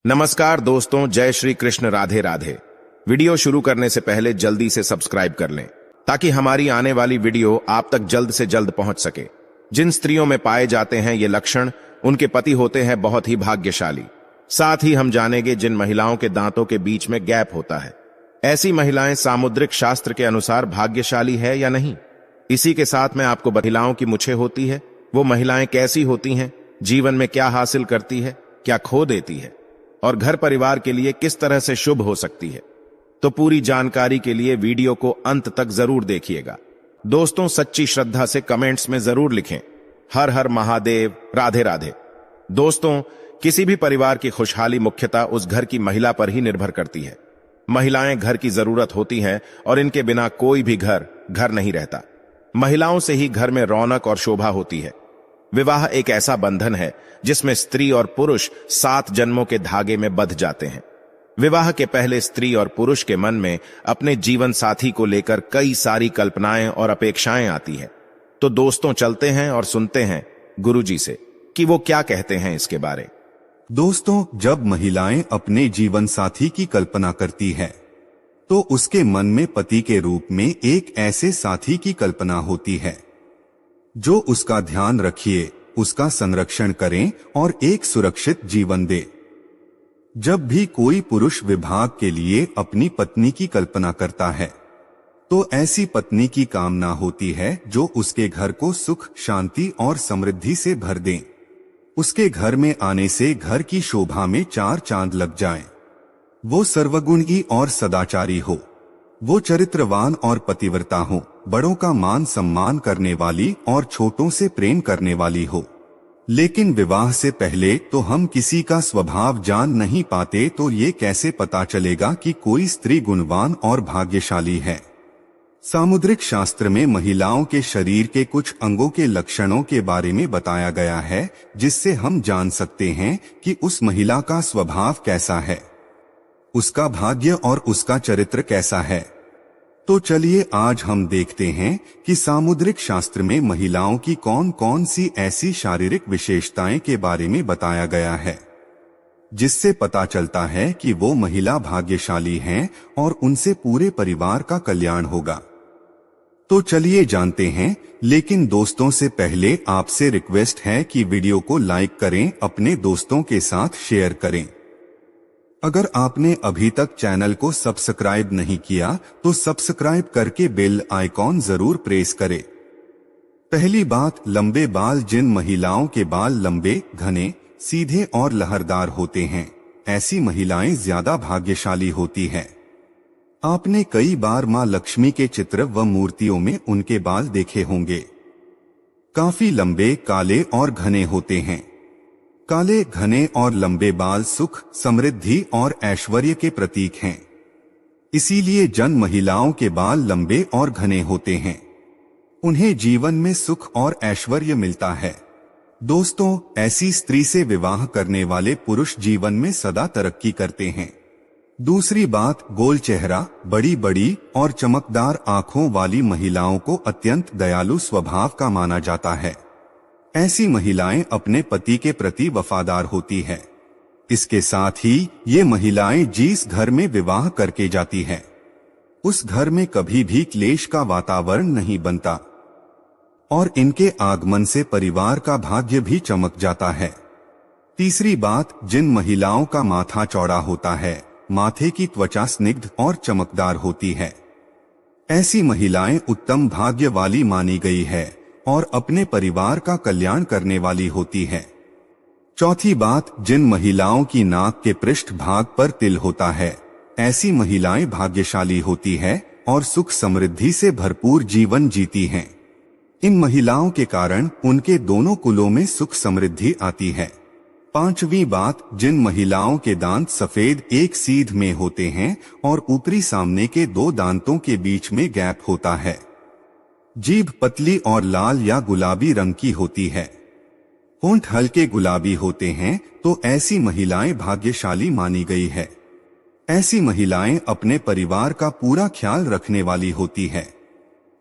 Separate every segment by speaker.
Speaker 1: नमस्कार दोस्तों, जय श्री कृष्ण, राधे राधे। वीडियो शुरू करने से पहले जल्दी से सब्सक्राइब कर लें ताकि हमारी आने वाली वीडियो आप तक जल्द से जल्द पहुंच सके। जिन स्त्रियों में पाए जाते हैं ये लक्षण, उनके पति होते हैं बहुत ही भाग्यशाली। साथ ही हम जानेंगे जिन महिलाओं के दांतों के बीच में गैप होता है, ऐसी महिलाएं सामुद्रिक शास्त्र के अनुसार भाग्यशाली है या नहीं। इसी के साथ में आपको महिलाओं की मुछें होती है, वो महिलाएं कैसी होती हैं, जीवन में क्या हासिल करती है, क्या खो देती है और घर परिवार के लिए किस तरह से शुभ हो सकती है। तो पूरी जानकारी के लिए वीडियो को अंत तक जरूर देखिएगा। दोस्तों, सच्ची श्रद्धा से कमेंट्स में जरूर लिखें हर हर महादेव, राधे राधे। दोस्तों, किसी भी परिवार की खुशहाली मुख्यतः उस घर की महिला पर ही निर्भर करती है। महिलाएं घर की जरूरत होती हैं और इनके बिना कोई भी घर नहीं रहता। महिलाओं से ही घर में रौनक और शोभा होती है। विवाह एक ऐसा बंधन है जिसमें स्त्री और पुरुष 7 जन्मों के धागे में बंध जाते हैं। विवाह के पहले स्त्री और पुरुष के मन में अपने जीवन साथी को लेकर कई सारी कल्पनाएं और अपेक्षाएं आती है। तो दोस्तों, चलते हैं और सुनते हैं गुरुजी से कि वो क्या कहते हैं इसके बारे।
Speaker 2: दोस्तों, जब महिलाएं अपने जीवन साथी की कल्पना करती है तो उसके मन में पति के रूप में एक ऐसे साथी की कल्पना होती है जो उसका ध्यान रखे, उसका संरक्षण करें और एक सुरक्षित जीवन दे। जब भी कोई पुरुष विवाह के लिए अपनी पत्नी की कल्पना करता है तो ऐसी पत्नी की कामना होती है जो उसके घर को सुख, शांति और समृद्धि से भर दे। उसके घर में आने से घर की शोभा में 4 चांद लग जाएं। वो सर्वगुणी और सदाचारी हो, वो चरित्रवान और पतिव्रता हो, बड़ों का मान सम्मान करने वाली और छोटों से प्रेम करने वाली हो। लेकिन विवाह से पहले तो हम किसी का स्वभाव जान नहीं पाते, तो ये कैसे पता चलेगा कि कोई स्त्री गुणवान और भाग्यशाली है। सामुद्रिक शास्त्र में महिलाओं के शरीर के कुछ अंगों के लक्षणों के बारे में बताया गया है, जिससे हम जान सकते हैं कि उस महिला का स्वभाव कैसा है, उसका भाग्य और उसका चरित्र कैसा है। तो चलिए आज हम देखते हैं कि सामुद्रिक शास्त्र में महिलाओं की कौन कौन सी ऐसी शारीरिक विशेषताएं के बारे में बताया गया है, जिससे पता चलता है कि वो महिला भाग्यशाली हैं और उनसे पूरे परिवार का कल्याण होगा। तो चलिए जानते हैं, लेकिन दोस्तों से पहले आपसे रिक्वेस्ट है कि वीडियो को लाइक करें, अपने दोस्तों के साथ शेयर करें। अगर आपने अभी तक चैनल को सब्सक्राइब नहीं किया तो सब्सक्राइब करके बेल आइकॉन जरूर प्रेस करें। पहली बात, लंबे बाल। जिन महिलाओं के बाल लंबे, घने, सीधे और लहरदार होते हैं, ऐसी महिलाएं ज्यादा भाग्यशाली होती हैं। आपने कई बार मां लक्ष्मी के चित्र व मूर्तियों में उनके बाल देखे होंगे। काफी लंबे, काले और घने होते हैं। काले, घने और लंबे बाल सुख, समृद्धि और ऐश्वर्य के प्रतीक हैं। इसीलिए जिन महिलाओं के बाल लंबे और घने होते हैं, उन्हें जीवन में सुख और ऐश्वर्य मिलता है। दोस्तों, ऐसी स्त्री से विवाह करने वाले पुरुष जीवन में सदा तरक्की करते हैं। दूसरी बात, गोल चेहरा, बड़ी बड़ी और चमकदार आंखों वाली महिलाओं को अत्यंत दयालु स्वभाव का माना जाता है। ऐसी महिलाएं अपने पति के प्रति वफादार होती है। इसके साथ ही ये महिलाएं जिस घर में विवाह करके जाती है, उस घर में कभी भी क्लेश का वातावरण नहीं बनता और इनके आगमन से परिवार का भाग्य भी चमक जाता है। तीसरी बात, जिन महिलाओं का माथा चौड़ा होता है, माथे की त्वचा स्निग्ध और चमकदार होती है, ऐसी महिलाएं उत्तम भाग्य वाली मानी गई है और अपने परिवार का कल्याण करने वाली होती है। चौथी बात, जिन महिलाओं की नाक के पृष्ठ भाग पर तिल होता है, ऐसी महिलाएं भाग्यशाली होती है और सुख समृद्धि से भरपूर जीवन जीती हैं। इन महिलाओं के कारण उनके दोनों कुलों में सुख समृद्धि आती है। पांचवी बात, जिन महिलाओं के दांत सफेद एक सीध में होते हैं और ऊपरी सामने के 2 दांतों के बीच में गैप होता है, जीभ पतली और लाल या गुलाबी रंग की होती है, होंठ हल्के गुलाबी होते हैं, तो ऐसी महिलाएं भाग्यशाली मानी गई है। ऐसी महिलाएं अपने परिवार का पूरा ख्याल रखने वाली होती है।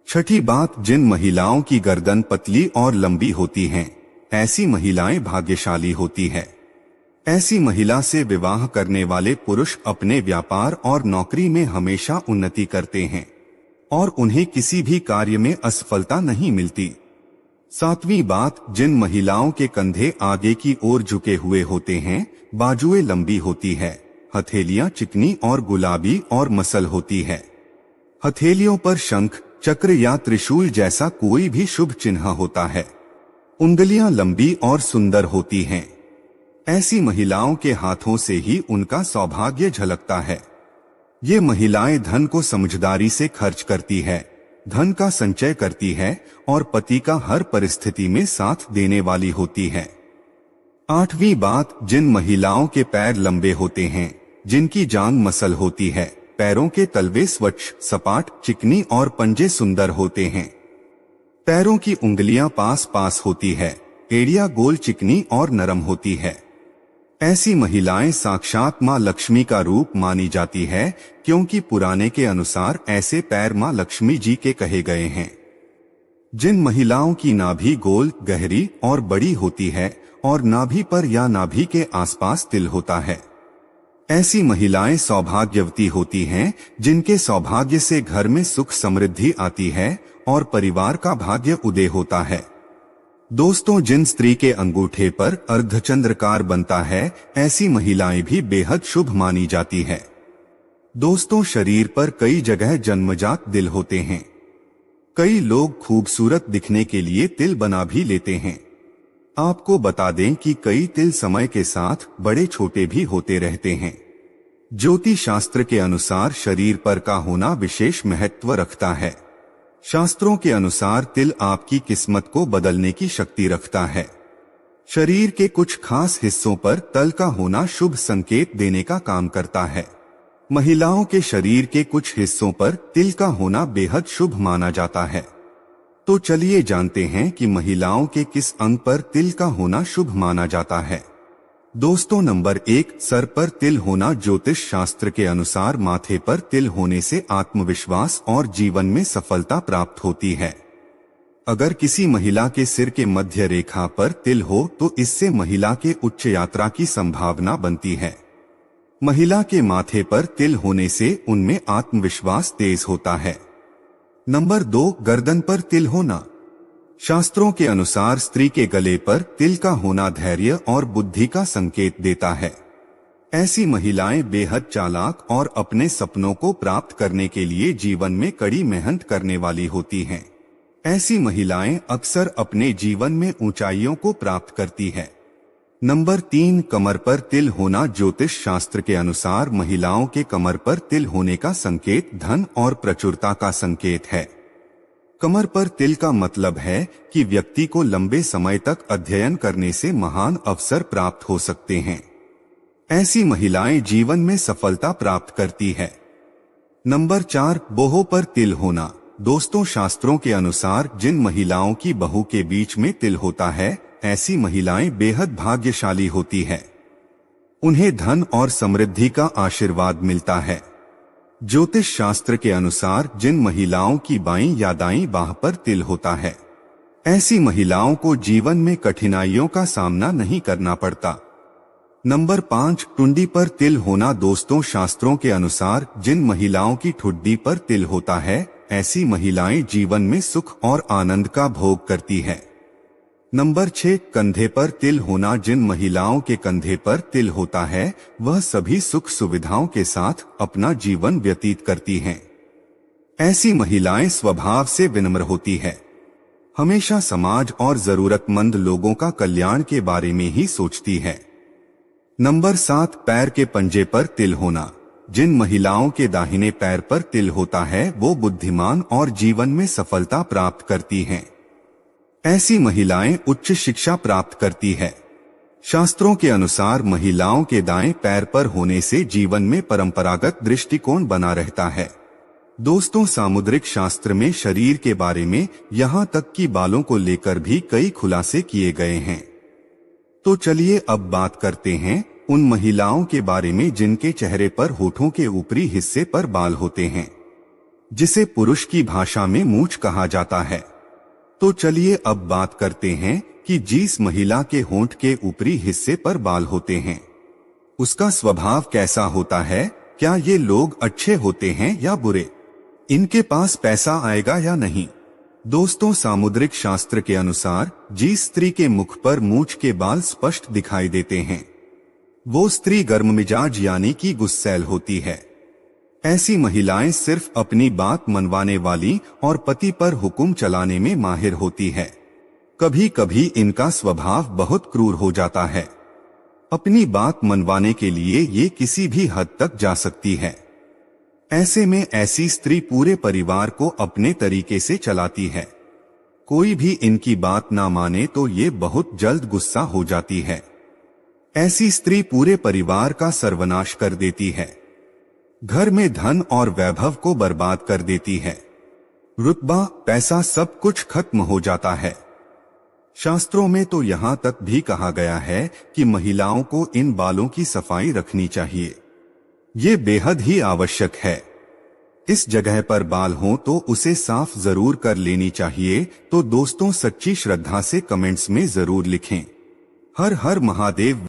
Speaker 2: छठी बात, जिन महिलाओं की गर्दन पतली और लंबी होती हैं, ऐसी महिलाएं भाग्यशाली होती है। ऐसी महिला से विवाह करने वाले पुरुष अपने व्यापार और नौकरी में हमेशा उन्नति करते हैं और उन्हें किसी भी कार्य में असफलता नहीं मिलती। 7वीं बात, जिन महिलाओं के कंधे आगे की ओर झुके हुए होते हैं, बाजुएं लंबी होती है, हथेलियां चिकनी और गुलाबी और मसल होती है, हथेलियों पर शंख, चक्र या त्रिशूल जैसा कोई भी शुभ चिन्ह होता है, उंगलियां लंबी और सुंदर होती हैं। ऐसी महिलाओं के हाथों से ही उनका सौभाग्य झलकता है। ये महिलाएं धन को समझदारी से खर्च करती है, धन का संचय करती है और पति का हर परिस्थिति में साथ देने वाली होती है। 8वीं बात, जिन महिलाओं के पैर लंबे होते हैं, जिनकी जांघ मसल होती है, पैरों के तलवे स्वच्छ, सपाट, चिकनी और पंजे सुंदर होते हैं, पैरों की उंगलियां पास पास होती है, एड़ियां गोल, चिकनी और नरम होती है। ऐसी महिलाएं साक्षात मां लक्ष्मी का रूप मानी जाती है, क्योंकि पुराने के अनुसार ऐसे पैर मां लक्ष्मी जी के कहे गए हैं। जिन महिलाओं की नाभि गोल, गहरी और बड़ी होती है और नाभि पर या नाभि के आसपास तिल होता है, ऐसी महिलाएं सौभाग्यवती होती हैं, जिनके सौभाग्य से घर में सुख समृद्धि आती है और परिवार का भाग्य उदय होता है। दोस्तों, जिन स्त्री के अंगूठे पर अर्धचंद्रकार बनता है, ऐसी महिलाएं भी बेहद शुभ मानी जाती है। दोस्तों, शरीर पर कई जगह जन्मजात दिल होते हैं। कई लोग खूबसूरत दिखने के लिए तिल बना भी लेते हैं। आपको बता दें कि कई तिल समय के साथ बड़े छोटे भी होते रहते हैं। ज्योतिष शास्त्र के अनुसार शरीर पर का होना विशेष महत्व रखता है। शास्त्रों के अनुसार तिल आपकी किस्मत को बदलने की शक्ति रखता है। शरीर के कुछ खास हिस्सों पर तल का होना शुभ संकेत देने का काम करता है। महिलाओं के शरीर के कुछ हिस्सों पर तिल का होना बेहद शुभ माना जाता है। तो चलिए जानते हैं कि महिलाओं के किस अंग पर तिल का होना शुभ माना जाता है। दोस्तों, नंबर 1, सर पर तिल होना। ज्योतिष शास्त्र के अनुसार माथे पर तिल होने से आत्मविश्वास और जीवन में सफलता प्राप्त होती है। अगर किसी महिला के सिर के मध्य रेखा पर तिल हो तो इससे महिला के उच्च यात्रा की संभावना बनती है। महिला के माथे पर तिल होने से उनमें आत्मविश्वास तेज होता है। नंबर 2, गर्दन पर तिल होना। शास्त्रों के अनुसार स्त्री के गले पर तिल का होना धैर्य और बुद्धि का संकेत देता है। ऐसी महिलाएं बेहद चालाक और अपने सपनों को प्राप्त करने के लिए जीवन में कड़ी मेहनत करने वाली होती हैं। ऐसी महिलाएं अक्सर अपने जीवन में ऊंचाइयों को प्राप्त करती है। नंबर 3, कमर पर तिल होना। ज्योतिष शास्त्र के अनुसार महिलाओं के कमर पर तिल होने का संकेत धन और प्रचुरता का संकेत है। कमर पर तिल का मतलब है कि व्यक्ति को लंबे समय तक अध्ययन करने से महान अवसर प्राप्त हो सकते हैं। ऐसी महिलाएं जीवन में सफलता प्राप्त करती है। नंबर 4, बोहो पर तिल होना। दोस्तों, शास्त्रों के अनुसार जिन महिलाओं की बहू के बीच में तिल होता है, ऐसी महिलाएं बेहद भाग्यशाली होती है। उन्हें धन और समृद्धि का आशीर्वाद मिलता है। ज्योतिष शास्त्र के अनुसार जिन महिलाओं की बाईं या दाईं बाह पर तिल होता है, ऐसी महिलाओं को जीवन में कठिनाइयों का सामना नहीं करना पड़ता। नंबर 5, टुंडी पर तिल होना। दोस्तों, शास्त्रों के अनुसार जिन महिलाओं की ठुड्डी पर तिल होता है, ऐसी महिलाएं जीवन में सुख और आनंद का भोग करती है। नंबर 6, कंधे पर तिल होना। जिन महिलाओं के कंधे पर तिल होता है, वह सभी सुख सुविधाओं के साथ अपना जीवन व्यतीत करती हैं। ऐसी महिलाएं स्वभाव से विनम्र होती है, हमेशा समाज और जरूरतमंद लोगों का कल्याण के बारे में ही सोचती है। नंबर 7, पैर के पंजे पर तिल होना। जिन महिलाओं के दाहिने पैर पर तिल होता है, वो बुद्धिमान और जीवन में सफलता प्राप्त करती हैं। ऐसी महिलाएं उच्च शिक्षा प्राप्त करती है। शास्त्रों के अनुसार महिलाओं के दाएं पैर पर होने से जीवन में परंपरागत दृष्टिकोण बना रहता है। दोस्तों, सामुद्रिक शास्त्र में शरीर के बारे में यहाँ तक कि बालों को लेकर भी कई खुलासे किए गए हैं। तो चलिए अब बात करते हैं उन महिलाओं के बारे में जिनके चेहरे पर होठों के ऊपरी हिस्से पर बाल होते हैं, जिसे पुरुष की भाषा में मूंछ कहा जाता है। तो चलिए अब बात करते हैं कि जिस महिला के होंठ के ऊपरी हिस्से पर बाल होते हैं, उसका स्वभाव कैसा होता है, क्या ये लोग अच्छे होते हैं या बुरे, इनके पास पैसा आएगा या नहीं। दोस्तों, सामुद्रिक शास्त्र के अनुसार जिस स्त्री के मुख पर मूंछ के बाल स्पष्ट दिखाई देते हैं वो स्त्री गर्म मिजाज यानी कि गुस्सैल होती है। ऐसी महिलाएं सिर्फ अपनी बात मनवाने वाली और पति पर हुक्म चलाने में माहिर होती है। कभी कभी इनका स्वभाव बहुत क्रूर हो जाता है। अपनी बात मनवाने के लिए ये किसी भी हद तक जा सकती है। ऐसे में ऐसी स्त्री पूरे परिवार को अपने तरीके से चलाती है। कोई भी इनकी बात ना माने तो ये बहुत जल्द गुस्सा हो जाती है। ऐसी स्त्री पूरे परिवार का सर्वनाश कर देती है, घर में धन और वैभव को बर्बाद कर देती है। रुतबा, पैसा सब कुछ खत्म हो जाता है। शास्त्रों में तो यहाँ तक भी कहा गया है कि महिलाओं को इन बालों की सफाई रखनी चाहिए। ये बेहद ही आवश्यक है। इस जगह पर बाल हो तो उसे साफ जरूर कर लेनी चाहिए। तो दोस्तों, सच्ची श्रद्धा से कमेंट्स में जरूर लिखें। हर हर महादेव।